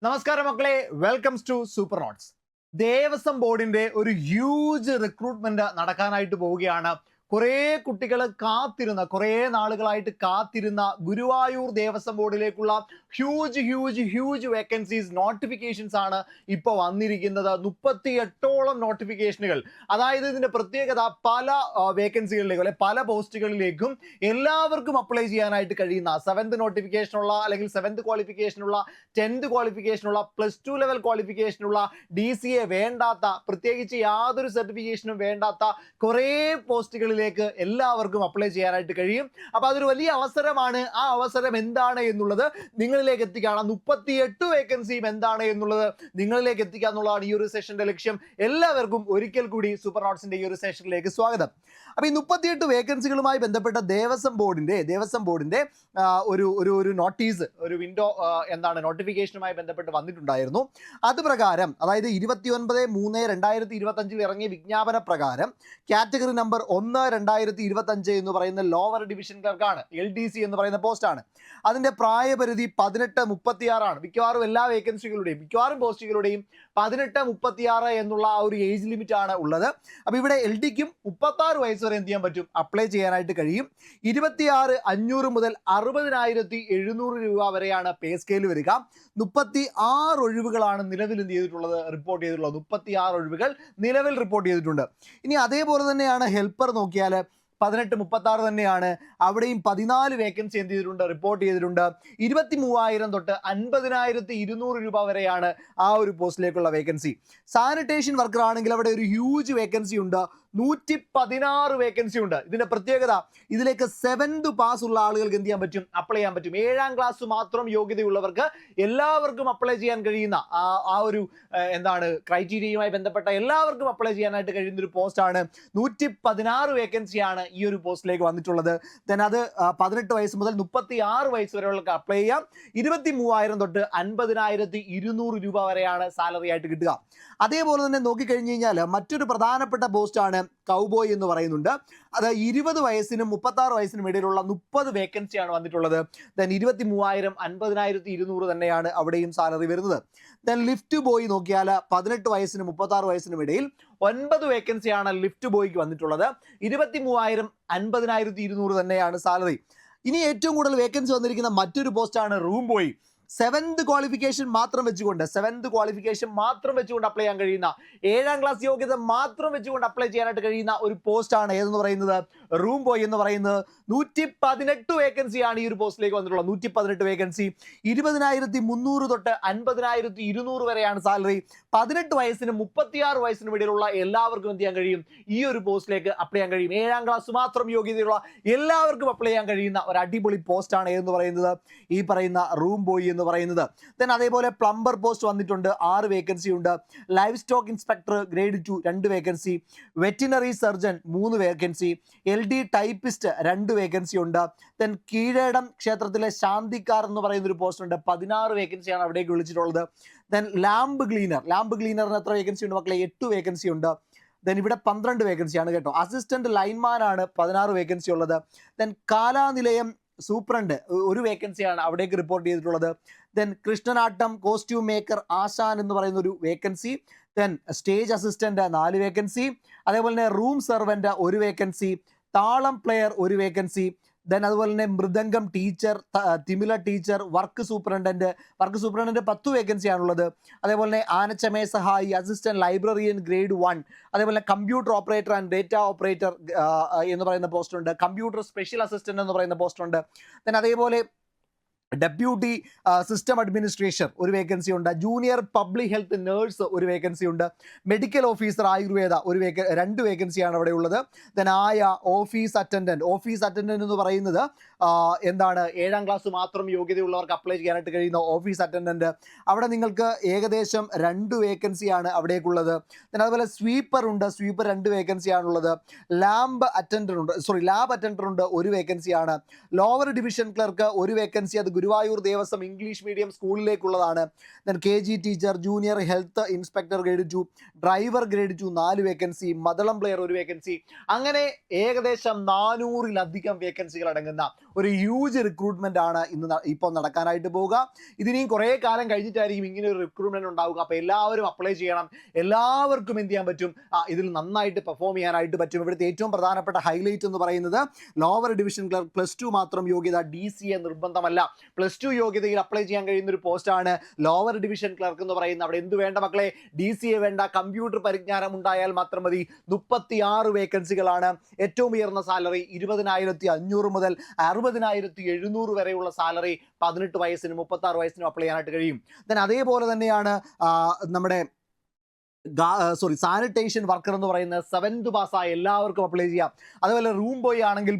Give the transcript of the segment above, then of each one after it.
നമസ്കാരം മക്കളെ, welcomes to super notes. Devaswom ബോർഡിന്റെ ഒരു ഹ്യൂജ് റിക്രൂട്ട്മെന്റ് നടക്കാനായിട്ട് പോവുകയാണ്. കുറേ കുട്ടികൾ കുറേ നാളുകളായിട്ട് കാത്തിരുന്ന ഗുരുവായൂർ ദേവസ്വം ബോർഡിലേക്കുള്ള ഹ്യൂജ് വേക്കൻസീസ് നോട്ടിഫിക്കേഷൻസ് ആണ് ഇപ്പോൾ വന്നിരിക്കുന്നത്. 38ഓളം നോട്ടിഫിക്കേഷനുകൾ. അതായത് ഇതിന്റെ പ്രത്യേകത പല വേക്കൻസികളിലേക്കും അല്ലെ പല പോസ്റ്റുകളിലേക്കും എല്ലാവർക്കും അപ്ലൈ ചെയ്യാനായിട്ട് കഴിയുന്ന 7th നോട്ടിഫിക്കേഷനുള്ള അല്ലെങ്കിൽ 7th ക്വാളിഫിക്കേഷനുള്ള 10th ക്വാളിഫിക്കേഷനുള്ള +2 ലെവൽ ക്വാളിഫിക്കേഷനുള്ള DCA വേണ്ടാത്ത, പ്രത്യേകിച്ച് യാതൊരു സർട്ടിഫിക്കേഷനും വേണ്ടാത്ത കുറേ പോസ്റ്റുകളിൽ എല്ലാവർക്കും അപ്ലൈ ചെയ്യാനായിട്ട് കഴിയും. അപ്പൊ അതൊരു വലിയ അവസരമാണ്. ആ അവസരം എന്താണ് എന്നുള്ളത് നിങ്ങളിലേക്ക് എത്തിക്കുകയാണ്. 38 വേക്കൻസിയും എന്താണ് എന്നുള്ളത് നിങ്ങളിലേക്ക് എത്തിക്കുക എന്നുള്ളതാണ് ഈ ഒരു സെഷന്റെ ലക്ഷ്യം. എല്ലാവർക്കും ഒരിക്കൽ കൂടി സൂപ്പർ നോട്ട്സിന്റെ ഈ ഒരു സെഷനിലേക്ക് സ്വാഗതം. അപ്പൊ ഈ 38 വേക്കൻസികളുമായി ബന്ധപ്പെട്ട ദേവസ്വം ബോർഡിന്റെ ഒരു നോട്ടീസ്, ഒരു വിൻഡോ നോട്ടിഫിക്കേഷനുമായി ബന്ധപ്പെട്ട് വന്നിട്ടുണ്ടായിരുന്നു. അത് പ്രകാരം, അതായത് 29/3/2025 ഇറങ്ങിയ വിജ്ഞാപന പ്രകാരം കാറ്റഗറി നമ്പർ 1/2025 എന്ന് പറയുന്ന ലോവർ ഡിവിഷൻ ക്ലർക്കാണ്, LDC എന്ന് പറയുന്ന പോസ്റ്റാണ്. അതിന്റെ പ്രായപരിധി 18-36 ആണ്. മിക്കവാറും എല്ലാ മിക്കവാറും പോസ്റ്റുകളുടെയും 18-36 എന്നുള്ള ആ ഒരു ഏജ് ലിമിറ്റ് ആണ് ഉള്ളത്. അപ്പോൾ ഇവിടെ LDക്കും 36 വയസ്സ് വരെ എന്ത് ചെയ്യാൻ പറ്റും, അപ്ലൈ ചെയ്യാനായിട്ട് കഴിയും. 26,500 മുതൽ 60,700 രൂപ വരെയാണ് പേ സ്കെയിൽ വരിക. 36 ഒഴിവുകളാണ് നിലവിൽ റിപ്പോർട്ട് ചെയ്തിട്ടുള്ളത്. 36 ഒഴിവുകൾ നിലവിൽ റിപ്പോർട്ട് ചെയ്തിട്ടുണ്ട്. ഇനി അതേപോലെ തന്നെയാണ് ഹെൽപ്പർ നോക്കിയാൽ 18-36 തന്നെയാണ്. അവിടെയും 14 വേക്കൻസി എന്ത് ചെയ്തിട്ടുണ്ട്, റിപ്പോർട്ട് ചെയ്തിട്ടുണ്ട്. 23,000 തൊട്ട് 50,200 രൂപ വരെയാണ് ആ ഒരു പോസ്റ്റിലേക്കുള്ള വേക്കൻസി. സാനിറ്റേഷൻ വർക്കർ ആണെങ്കിൽ അവിടെ ഒരു ഹ്യൂജ് വേക്കൻസി ഉണ്ട്. 116 വേക്കൻസി ഉണ്ട്. ഇതിന്റെ പ്രത്യേകത, ഇതിലേക്ക് 7th പാസ് ഉള്ള ആളുകൾക്ക് എന്ത് ചെയ്യാൻ പറ്റും, അപ്ലൈ ചെയ്യാൻ പറ്റും. 7ാം ക്ലാസ് മാത്രം യോഗ്യതയുള്ളവർക്ക് എല്ലാവർക്കും അപ്ലൈ ചെയ്യാൻ കഴിയുന്ന ആ ഒരു ക്രൈറ്റീരിയയുമായി ബന്ധപ്പെട്ട എല്ലാവർക്കും അപ്ലൈ ചെയ്യാനായിട്ട് കഴിയുന്ന ഒരു പോസ്റ്റാണ്. 116 വേക്കൻസിയാണ് ഈ ഒരു പോസ്റ്റിലേക്ക് വന്നിട്ടുള്ളത്. then അത് 18 വയസ്സ് മുതൽ 36 വയസ്സ് വരെയുള്ളവർക്ക് അപ്ലൈ ചെയ്യാം. 23,000 തൊട്ട് 50,200 രൂപ വരെയാണ് സാലറി ആയിട്ട് കിട്ടുക. അതേപോലെ തന്നെ നോക്കിക്കഴിഞ്ഞു കഴിഞ്ഞാൽ മറ്റൊരു പ്രധാനപ്പെട്ട പോസ്റ്റാണ് കൗബോയ് എന്ന് പറയുന്നുണ്ട്. അത് 20 വയസ്സിനും 36 വയസ്സിനും ഇടയിലുള്ള 30 വേക്കൻസിയാണ് വന്നിട്ടുള്ളത്. then 23,000 50,200 തന്നെയാണ് അവിടെയും സാലറി വരുന്നത്. then ലിഫ്റ്റ് ബോയ് നോക്കിയാൽ 18 വയസ്സിനും 36 വയസ്സിനും ഇടയിൽ 9 വേക്കൻസിയാണ് ലിഫ്റ്റ് ബോയ്ക്ക് വന്നിട്ടുള്ളത്. 23,000 50,200 തന്നെയാണ് സാലറി. ഇനി ഏറ്റവും കൂടുതൽ വേക്കൻസി വന്നിരിക്കുന്ന മറ്റൊരു പോസ്റ്റാണ് റൂം ബോയ്. 7th ക്വാളിഫിക്കേഷൻ മാത്രം വെച്ചുകൊണ്ട് അപ്ലൈ ചെയ്യാൻ കഴിയുന്ന, 7ാം ക്ലാസ് യോഗ്യത മാത്രം വെച്ചുകൊണ്ട് അപ്ലൈ ചെയ്യാനായിട്ട് കഴിയുന്ന ഒരു പോസ്റ്റാണ് ഏതെന്ന് പറയുന്നത്, റൂം ബോയ് എന്ന് പറയുന്നത്. 118 വേക്കൻസിയാണ് ഈ ഒരു പോസ്റ്റിലേക്ക് വന്നിട്ടുള്ളത്. 118 വേക്കൻസി. 20,300 തൊട്ട് 50,200 വരെയാണ് സാലറി. 18 വയസ്സിനും 36 വയസ്സിനും ഇടയിലുള്ള എല്ലാവർക്കും എന്ത് ചെയ്യാൻ കഴിയും, ഈ ഒരു പോസ്റ്റിലേക്ക് അപ്ലൈ ചെയ്യാൻ കഴിയും. 7ാം ക്ലാസ് മാത്രം യോഗ്യതയുള്ള എല്ലാവർക്കും അപ്ലൈ ചെയ്യാൻ കഴിയുന്ന ഒരു അടിപൊളി പോസ്റ്റാണ് ഏതെന്ന് പറയുന്നത്, ഈ പറയുന്ന റൂം ബോയ് എന്ന് പറയുന്നത്. then അതേപോലെ പ്ലംബർ പോസ്റ്റ് വന്നിട്ടുണ്ട്, 6 വേക്കൻസി ഉണ്ട്. Live stock inspector grade 2 2 vacancy. Veterinary surgeon 3 vacancy. LD typist 2 vacancy ഉണ്ട്. then കീഴേടം ക്ഷേത്രത്തിലെ ശാന്തിക്കാർ എന്ന് പറയുന്ന ഒരു പോസ്റ്റ് ഉണ്ട്, 16 വേക്കൻസിയാണ് അവിടേക്ക് വിളിച്ചിട്ടുള്ളത്. then ലാമ്പ് ക്ലീനറിന് എത്ര വേക്കൻസി ഉണ്ട് മക്കളെ, 8 വേക്കൻസി ഉണ്ട്. then ഇവിടെ 12 വേക്കൻസിയാണ് കേട്ടോ. അസിസ്റ്റന്റ് ലൈൻമാൻ ആണ് 16 വേക്കൻസി ഉള്ളത്. then കാലാനിലയം സൂപ്രണ്ട് 1 വേക്കൻസിയാണ് അവിടേക്ക് റിപ്പോർട്ട് ചെയ്തിട്ടുള്ളത്. then കൃഷ്ണനാട്ടം കോസ്റ്റ്യൂം മേക്കർ ആശാൻ എന്ന് പറയുന്ന ഒരു vacancy. then stage assistant 4 vacancy. അതേപോലെ തന്നെ റൂം സെർവന്റ് 1 വേക്കൻസി. താളം പ്ലെയർ 1 വേക്കൻസി. then അതുപോലെ തന്നെ മൃദംഗം ടീച്ചർ, തിമില ടീച്ചർ, വർക്ക് സൂപ്രണ്ടന്റ് 10 വേക്കൻസിയാണുള്ളത്. അതേപോലെ തന്നെ ആനച്ചമയ സഹായി, അസിസ്റ്റന്റ് ലൈബ്രറിയൻ ഗ്രേഡ് 1. അതേപോലെ computer operator and data operator എന്ന് പറയുന്ന പോസ്റ്റ് ഉണ്ട്. കമ്പ്യൂട്ടർ സ്പെഷ്യൽ അസിസ്റ്റന്റ് എന്ന് പറയുന്ന പോസ്റ്റ് ഉണ്ട്. then അതേപോലെ ഡെപ്യൂട്ടി സിസ്റ്റം അഡ്മിനിസ്ട്രേഷൻ 1 വേക്കൻസി ഉണ്ട്. Junior public health nurse 1 vacancy ഉണ്ട്. മെഡിക്കൽ ഓഫീസർ ആയുർവേദ 2 വേക്കൻസിയാണ് അവിടെ ഉള്ളത്. then ഓഫീസ് അറ്റൻഡന്റ് എന്ന് പറയുന്നത് 7ാം ക്ലാസ് മാത്രം യോഗ്യതയുള്ളവർക്ക് അപ്ലൈ ചെയ്യാനായിട്ട് കഴിയുന്ന ഓഫീസ് അറ്റൻഡന്റ്. അവിടെ നിങ്ങൾക്ക് ഏകദേശം 2 വേക്കൻസിയാണ് അവിടേക്കുള്ളത്. then അതുപോലെ സ്വീപ്പർ 2 വേക്കൻസിയാണുള്ളത്. ലാബ് അറ്റൻഡർ ഉണ്ട് 1 വേക്കൻസിയാണ്. ലോവർ ഡിവിഷൻ ക്ലർക്ക് 1 വേക്കൻസി, അത് ഗുരുവായൂർ ദേവസ്വം ഇംഗ്ലീഷ് മീഡിയം സ്കൂളിലേക്കുള്ളതാണ്. Then KG teacher, junior health inspector grade 2, driver grade 2 4 വേക്കൻസി, മദളം പ്ലെയർ 1 വേക്കൻസി. അങ്ങനെ ഏകദേശം 400-ലധികം വേക്കൻസികൾ അടങ്ങുന്ന ഒരു ഹ്യൂജ് റിക്രൂട്ട്മെന്റ് ആണ് ഇപ്പോൾ നടക്കാനായിട്ട് പോവുക. ഇതിനെയും കുറേ കാലം കഴിഞ്ഞിട്ടായിരിക്കും ഇങ്ങനെ ഒരു റിക്രൂട്ട്മെന്റ് ഉണ്ടാവുക. അപ്പോൾ എല്ലാവരും അപ്ലൈ ചെയ്യണം. എല്ലാവർക്കും എന്ത് ചെയ്യാൻ പറ്റും, ഇതിൽ നന്നായിട്ട് പെർഫോം ചെയ്യാനായിട്ട് പറ്റും. ഇവിടുത്തെ ഏറ്റവും പ്രധാനപ്പെട്ട ഹൈലൈറ്റ് എന്ന് പറയുന്നത് ലോവർ ഡിവിഷൻ ക്ലർക്ക് +2 മാത്രം യോഗ്യത, DCA നിർബന്ധമല്ല. +2 യോഗ്യതയിൽ അപ്ലൈ ചെയ്യാൻ കഴിയുന്ന ഒരു പോസ്റ്റാണ് ലോവർ ഡിവിഷൻ ക്ലർക്ക് എന്ന് പറയുന്നത്. അവിടെ എന്ത് വേണ്ട മക്കളെ, DCA വേണ്ട, കമ്പ്യൂട്ടർ പരിജ്ഞാനം ഉണ്ടായാൽ മാത്രം മതി. 36 വേക്കൻസികളാണ്. ഏറ്റവും ഉയർന്ന സാലറി 20,500 മുതൽ 60,700 വരെയുള്ള സാലറി 18 വയസ്സിനും 36 വയസ്സിനും അപ്ലൈ ചെയ്യാനായിട്ട് കഴിയും. ദെൻ അതേപോലെ തന്നെയാണ് നമ്മുടെ സാനിറ്റേഷൻ വർക്കർ എന്ന് പറയുന്ന 7th പാസ്സായ എല്ലാവർക്കും അപ്ലൈ ചെയ്യാം. അതുപോലെ റൂം ബോയ് ആണെങ്കിൽ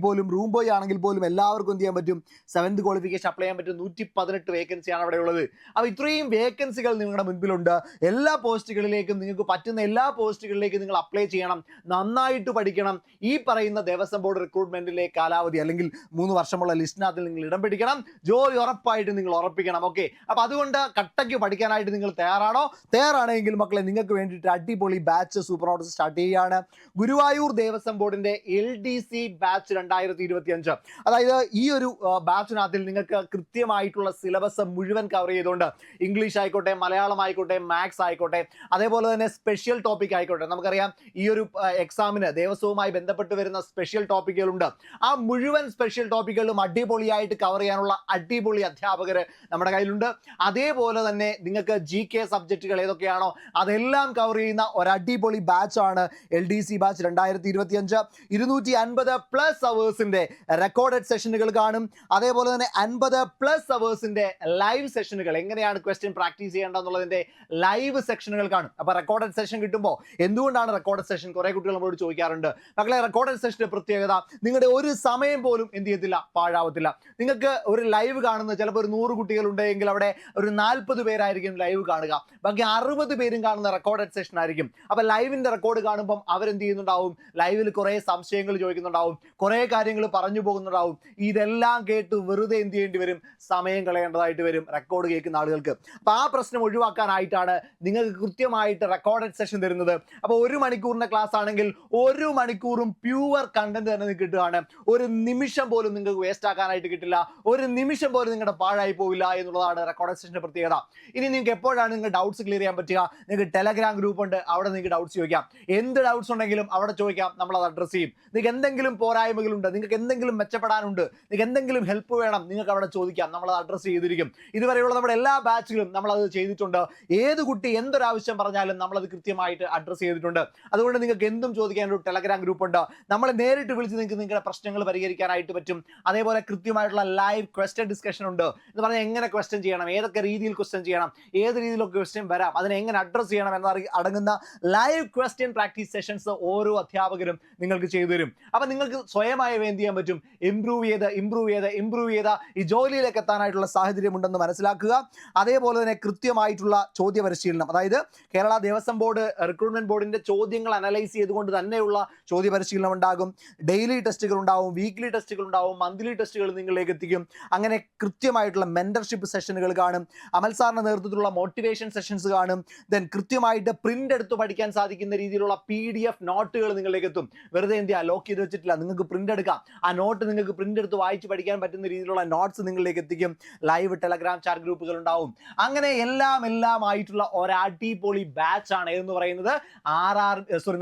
പോലും എല്ലാവർക്കും എന്ത് ചെയ്യാൻ പറ്റും, 7th ക്വാളിഫിക്കേഷൻ അപ്ലൈ ചെയ്യാൻ പറ്റും. 118 വേക്കൻസിയാണ് അവിടെ ഉള്ളത്. അപ്പോൾ ഇത്രയും വേക്കൻസികൾ നിങ്ങളുടെ മുൻപിലുണ്ട്. എല്ലാ പോസ്റ്റുകളിലേക്കും നിങ്ങൾക്ക് പറ്റുന്ന എല്ലാ പോസ്റ്റുകളിലേക്കും നിങ്ങൾ അപ്ലൈ ചെയ്യണം. നന്നായിട്ട് പഠിക്കണം. ഈ പറയുന്ന ദേവസ്വം ബോർഡ് റിക്രൂട്ട്മെന്റിലെ കാലാവധി അല്ലെങ്കിൽ 3 വർഷമുള്ള ലിസ്റ്റിനകത്ത് നിങ്ങൾ ഇടം പിടിക്കണം. ജോലി ഉറപ്പായിട്ട് നിങ്ങൾ ഉറപ്പിക്കണം. ഓക്കെ, അപ്പോൾ അതുകൊണ്ട് കട്ടയ്ക്ക് പഠിക്കാനായിട്ട് നിങ്ങൾ തയ്യാറാണെങ്കിൽ മക്കളെ, നിങ്ങൾക്ക് വേണ്ടിയിട്ട് അടിപൊളി ബാച്ച് സൂപ്പർ നോട്ട്സ് സ്റ്റാർട്ട് ചെയ്യുകയാണ്. ഗുരുവായൂർ ദേവസ്വം ബോർഡിന്റെ LDC ബാച്ച് 2025. അതായത് ഈ ഒരു ബാച്ചിനകത്തിൽ നിങ്ങൾക്ക് കൃത്യമായിട്ടുള്ള സിലബസ് മുഴുവൻ കവർ ചെയ്തുകൊണ്ട് ഇംഗ്ലീഷ് ആയിക്കോട്ടെ, മലയാളം ആയിക്കോട്ടെ, മാത്സ് ആയിക്കോട്ടെ, അതേപോലെ തന്നെ സ്പെഷ്യൽ ടോപ്പിക് ആയിക്കോട്ടെ. നമുക്കറിയാം ഈ ഒരു എക്സാമിന് ദേവസ്വവുമായി ബന്ധപ്പെട്ട് വരുന്ന സ്പെഷ്യൽ ടോപ്പിക്കുകളുണ്ട്. ആ മുഴുവൻ സ്പെഷ്യൽ ടോപ്പിക്കുകളും അടിപൊളിയായിട്ട് കവർ ചെയ്യാനുള്ള അടിപൊളി അധ്യാപകർ നമ്മുടെ കയ്യിലുണ്ട്. അതേപോലെ തന്നെ നിങ്ങൾക്ക് GK സബ്ജക്റ്റുകൾ ഏതൊക്കെയാണോ അതെല്ലാം കവർ ചെയ്യുന്ന ഒരു അടിപൊളി ബാച്ചാണ് LDC ബാച്ച് 2025. 250+ അവേഴ്സിന്റെ റെക്കോർഡഡ് സെഷനുകൾ കാണും. അതേപോലെ തന്നെ 50+ അവേഴ്സിന്റെ ലൈവ് സെഷനുകൾ, എങ്ങനെയാണ് ക്വസ്റ്റ്യൻ പ്രാക്ടീസ് ചെയ്യേണ്ടതെന്നുള്ളതിന്റെ ലൈവ് സെക്ഷനുകൾ കാണും. അപ്പോൾ റെക്കോർഡഡ് സെഷൻ കിട്ടുമ്പോൾ എന്തുകൊണ്ടാണ് റെക്കോർഡഡ് സെഷൻ, കുറേ കുട്ടികൾ നമ്മളോട് ചോദിക്കാറുണ്ട്. മക്കളെ, റെക്കോർഡഡ് സെഷന്റെ പ്രത്യേകത നിങ്ങളുടെ ഒരു സമയം പോലും എന്ത് ചെയ്യത്തില്ല, പാഴാവത്തില്ല. നിങ്ങൾക്ക് ഒരു ലൈവ് കാണുന്ന ചിലപ്പോൾ ഒരു 100 കുട്ടികൾ ഉണ്ടെങ്കിൽ അവിടെ ഒരു 40 പേരായിരിക്കും ലൈവ് കാണുക. ബാക്കി 60 പേരും കാണുന്ന റെക്കോർഡഡ് സെഷൻ ആയിരിക്കും. അപ്പോൾ ലൈവിന്റെ റെക്കോർഡ് കാണുമ്പോൾ അവരെന്ത് ചെയ്യുന്നുണ്ടാവും, ലൈവിൽ കുറേ സംശയങ്ങൾ ചോദിക്കുന്നുണ്ടാവും, കുറേ കാര്യങ്ങൾ പറഞ്ഞു പോകുന്നുണ്ടാവും. ഇതെല്ലാം കേട്ട് വെറുതെ എന്ത് ചെയ്യേണ്ടി വരും, സമയം കളയേണ്ടതായിട്ട് വരും റെക്കോർഡ് കേൾക്കുന്ന ആളുകൾക്ക്. അപ്പോൾ ആ പ്രശ്നം ഒഴിവാക്കാനായിട്ടാണ് നിങ്ങൾക്ക് കൃത്യമായിട്ട് റെക്കോർഡഡ് സെഷൻ തരുന്നത്. അപ്പോൾ 1 മണിക്കൂറിന്റെ ക്ലാസ് ആണെങ്കിൽ 1 മണിക്കൂറും പ്യൂവർ കണ്ടന്റ് തന്നെ നിങ്ങൾക്ക് കിട്ടുകയാണ്. ഒരു നിമിഷം പോലും നിങ്ങൾക്ക് വേസ്റ്റ് ആക്കാനായിട്ട് കിട്ടില്ല. ഒരു നിമിഷം പോലും നിങ്ങളുടെ പാഴായി പോവില്ല എന്നുള്ളതാണ് റെക്കോർഡഡ് സെഷന്റെ പ്രത്യേകത. ഇനി നിങ്ങൾക്ക് എപ്പോഴാണ് നിങ്ങൾ ഡൗട്ട്സ് ക്ലിയർ ചെയ്യാൻ പറ്റുക, നിങ്ങൾക്ക് ടെലഗ്രാം ഗ്രൂപ്പ് ഉണ്ട്, അവിടെ നിങ്ങൾക്ക് ഡൗട്ട്സ് ചോദിക്കാം. എന്ത് ഡൗട്ട്സ് ഉണ്ടെങ്കിലും അവിടെ ചോദിക്കാം, നമ്മൾ അത് അഡ്രസ് ചെയ്യും. നിങ്ങൾക്ക് എന്തെങ്കിലും പോരായ്മകളുണ്ട്, നിങ്ങൾക്ക് എന്തെങ്കിലും മെച്ചപ്പെടാനുണ്ട്, നിങ്ങൾക്ക് എന്തെങ്കിലും ഹെൽപ്പ് വേണം, നിങ്ങൾക്ക് അവിടെ ചോദിക്കാം, നമ്മൾ അത് അഡ്രസ് ചെയ്തിരിക്കും. ഇതുവരെയുള്ള നമ്മുടെ എല്ലാ ബാച്ചുകളും നമ്മളത് ചെയ്തിട്ടുണ്ട്. ഏത് കുട്ടി എന്തൊരാവശ്യം പറഞ്ഞാലും നമ്മളത് കൃത്യമായിട്ട് അഡ്രസ് ചെയ്തിട്ടുണ്ട്. അതുകൊണ്ട് നിങ്ങൾക്ക് എന്തും ചോദിക്കാൻ ഒരു ടെലഗ്രാം ഗ്രൂപ്പ് ഉണ്ട്. നമ്മളെ നേരിട്ട് വിളിച്ച് നിങ്ങൾക്ക് നിങ്ങളുടെ പ്രശ്നങ്ങൾ പരിഹരിക്കാനായിട്ട് പറ്റും. അതേപോലെ കൃത്യമായിട്ടുള്ള ലൈവ് ക്വസ്റ്റ്യൻ ഡിസ്കഷൻ ഉണ്ട്. എന്ന് പറഞ്ഞാൽ എങ്ങനെ ക്വസ്റ്റ്യൻ ചെയ്യണം, ഏതൊക്കെ രീതിയിൽ ക്വസ്റ്റ്യൻ ചെയ്യണം, ഏത് രീതിയിലൊക്കെ ക്വസ്റ്റ്യൻ വരാം, അതിനെ എങ്ങനെ അഡ്രസ് ചെയ്യണം അടങ്ങുന്ന ലൈവ് ക്വസ്റ്റ്യൻ പ്രാക്ടീസ് സെഷൻസ് ഓരോ അധ്യാപകരും നിങ്ങൾക്ക് ചെയ്തു തരും. അപ്പൊ നിങ്ങൾക്ക് സ്വയമായി എന്ത് ചെയ്യാൻ പറ്റും, ഇംപ്രൂവ് ചെയ്ത് ഈ ജോലിയിലേക്ക് എത്താനായിട്ടുള്ള സാഹചര്യം ഉണ്ടെന്ന് മനസ്സിലാക്കുക. അതേപോലെ തന്നെ കൃത്യമായിട്ടുള്ള ചോദ്യ പരിശീലനം, അതായത് കേരള ദേവസ്വം ബോർഡ് റിക്രൂട്ട്മെന്റ് ബോർഡിന്റെ ചോദ്യങ്ങൾ അനലൈസ് ചെയ്തുകൊണ്ട് തന്നെയുള്ള ചോദ്യ പരിശീലനം ഉണ്ടാകും. ഡെയിലി ടെസ്റ്റുകൾ ഉണ്ടാവും, വീക്ക്ലി ടെസ്റ്റുകൾ ഉണ്ടാവും, മന്ത്ലി ടെസ്റ്റുകൾ നിങ്ങളിലേക്ക് എത്തിക്കും. അങ്ങനെ കൃത്യമായിട്ടുള്ള മെന്റർഷിപ്പ് സെഷനുകൾ കാണും. അമൽ സാറിന്റെ നേതൃത്വത്തിലുള്ള മോട്ടിവേഷൻ സെഷൻസ് കാണും. ദെൻ കൃത്യമായിട്ട് പ്രിന്റ് എടുത്ത് പഠിക്കാൻ സാധിക്കുന്ന രീതിയിലുള്ള PDF നോട്ടുകൾ നിങ്ങളിലേക്ക് എത്തും. വെറുതെ എന്തിയാ ലോക്ക് ചെയ്ത് വെച്ചിട്ടില്ല, നിങ്ങൾക്ക് പ്രിന്റ് എടുക്കാം. ആ നോട്ട് നിങ്ങൾക്ക് പ്രിന്റ് എടുത്ത് വായിച്ച് പഠിക്കാൻ പറ്റുന്ന രീതിയിലുള്ള നോട്ട്സ് നിങ്ങളിലേക്ക് എത്തിക്കും. ലൈവ് ടെലഗ്രാം ചാറ്റ് ഗ്രൂപ്പുകൾ ഉണ്ടാവും. അങ്ങനെ എല്ലാം ആയിട്ടുള്ള ഒരടിപൊളി ബാച്ച് ആണ് എന്ന് പറയുന്നത്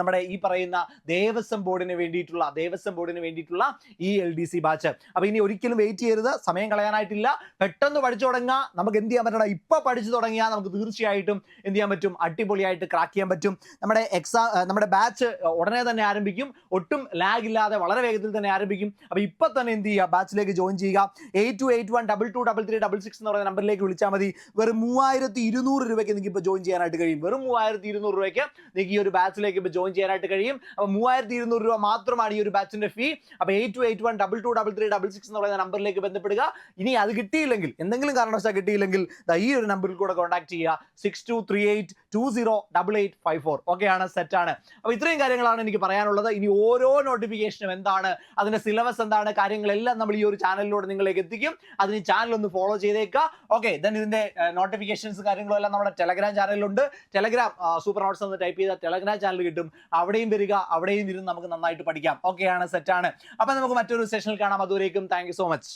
നമ്മുടെ ഈ പറയുന്ന ദേവസ്വം ബോർഡിന് വേണ്ടിയിട്ടുള്ള ഈ LDC ബാച്ച്. അപ്പൊ ഇനി ഒരിക്കലും വെയിറ്റ് ചെയ്യരുത്, സമയം കളയാനായിട്ടില്ല. പെട്ടെന്ന് പഠിച്ചു തുടങ്ങാം. നമുക്ക് എന്ത് ചെയ്യാൻ പറ്റണം, ഇപ്പൊ പഠിച്ചു തുടങ്ങിയാൽ നമുക്ക് തീർച്ചയായിട്ടും എന്ത് ചെയ്യാൻ പറ്റും, അടിപൊളിയായിട്ട് ക്രാക്ക് ചെയ്യാൻ പറ്റും. നമ്മുടെ ബാച്ച് ഉടനെ തന്നെ ആരംഭിക്കും. ഒട്ടും ലാഗ് ഇല്ലാതെ വളരെ വേഗത്തിൽ തന്നെ ആരംഭിക്കും. അപ്പോൾ ഇപ്പൊ തന്നെ എന്ത് ചെയ്യുക, ബാച്ചിലേക്ക് ജോയിൻ ചെയ്യുക. 8281223366 എന്ന് പറയുന്ന നമ്പറിലേക്ക് വിളിച്ചാൽ മതി. വെറും 3200 രൂപയ്ക്ക് നിങ്ങൾക്ക് ഇപ്പോൾ ജോയിൻ ചെയ്യാനായിട്ട് കഴിയും. വെറും 3200 രൂപയ്ക്ക് നിങ്ങൾക്ക് ഈ ഒരു ബാച്ചിലേക്ക് ഇപ്പോൾ ജോയിൻ ചെയ്യാനായിട്ട് കഴിയും. അപ്പോൾ 3200 രൂപ മാത്രമാണ് ഈ ഒരു ബാച്ചിന്റെ ഫീ. അപ്പോൾ 8281223366 എന്ന് പറയുന്ന നമ്പറിലേക്ക് ബന്ധപ്പെടുക. ഇനി അത് കിട്ടിയില്ലെങ്കിൽ, എന്തെങ്കിലും കാരണവശാൽ കിട്ടിയില്ലെങ്കിൽ ഈ ഒരു നമ്പറിൽ കൂടെ കോൺടാക്ട് ചെയ്യുക. 623820 8854. ഓക്കെയാണ്, സെറ്റാണ്. അപ്പോൾ ഇത്രയും കാര്യങ്ങളാണ് എനിക്ക് പറയാനുള്ളത്. ഇനി ഓരോ നോട്ടിഫിക്കേഷനും എന്താണ്, അതിന്റെ സിലബസ് എന്താണ്, കാര്യങ്ങളെല്ലാം നമ്മൾ ഈ ഒരു ചാനലിലൂടെ നിങ്ങളിലേക്ക് എത്തിക്കും. അതിന് ചാനൽ ഒന്ന് ഫോളോ ചെയ്തേക്കുക. ഓക്കെ, ദെൻ ഇതിന്റെ നോട്ടിഫിക്കേഷൻസ് കാര്യങ്ങളും എല്ലാം നമ്മുടെ ടെലഗ്രാം ചാനലിലുണ്ട്. ടെലഗ്രാം സൂപ്പർ നോട്ട്സ് എന്ന് ടൈപ്പ് ചെയ്താൽ ടെലഗ്രാം ചാനൽ കിട്ടും. അവിടെയും വരിക, അവിടെയും ഇരുന്ന് നമുക്ക് നന്നായിട്ട് പഠിക്കാം. ഓക്കെയാണ്, സെറ്റാണ്. അപ്പൊ നമുക്ക് മറ്റൊരു സെഷനിൽ കാണാം. അതുവരേക്കും താങ്ക് യു സോ മച്ച്.